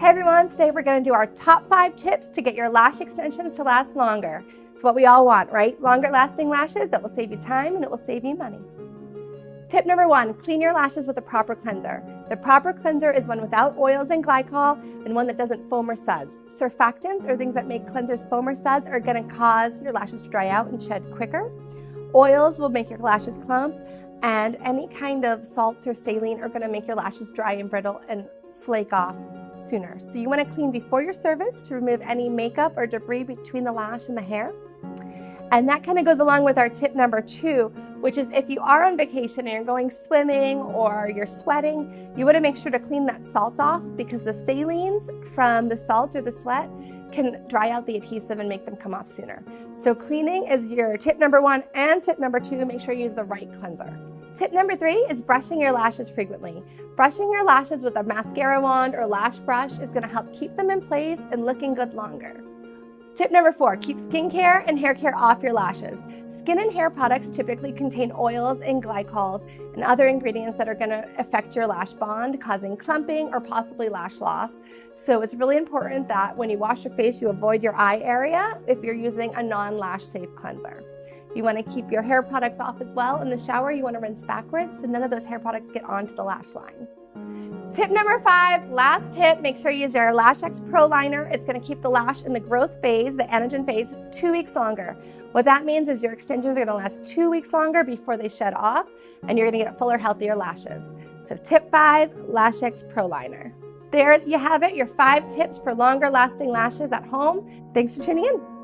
Hey everyone, today we're going to do our top 5 tips to get your lash extensions to last longer. It's what we all want, right? Longer lasting lashes that will save you time and it will save you money. Tip number 1, clean your lashes with a proper cleanser. The proper cleanser is one without oils and glycol and one that doesn't foam or suds. Surfactants or things that make cleansers foam or suds are going to cause your lashes to dry out and shed quicker. Oils will make your lashes clump, and any kind of salts or saline are going to make your lashes dry and brittle and flake off sooner. So you want to clean before your service to remove any makeup or debris between the lash and the hair. And that kind of goes along with our tip number 2, which is if you are on vacation and you're going swimming or you're sweating, you want to make sure to clean that salt off, because the salines from the salt or the sweat can dry out the adhesive and make them come off sooner. So cleaning is your tip number 1, and tip number 2, make sure you use the right cleanser. Tip number 3 is brushing your lashes frequently. Brushing your lashes with a mascara wand or lash brush is going to help keep them in place and looking good longer. Tip number 4, keep skincare and hair care off your lashes. Skin and hair products typically contain oils and glycols and other ingredients that are going to affect your lash bond, causing clumping or possibly lash loss. So it's really important that when you wash your face, you avoid your eye area if you're using a non-lash safe cleanser. You want to keep your hair products off as well. In the shower, you want to rinse backwards so none of those hair products get onto the lash line. Tip number 5, last tip, make sure you use your LASHX Pro Liner. It's going to keep the lash in the growth phase, the anagen phase, 2 weeks longer. What that means is your extensions are going to last 2 weeks longer before they shed off, and you're going to get fuller, healthier lashes. So tip 5, LASHX Pro Liner. There you have it, your 5 tips for longer lasting lashes at home. Thanks for tuning in.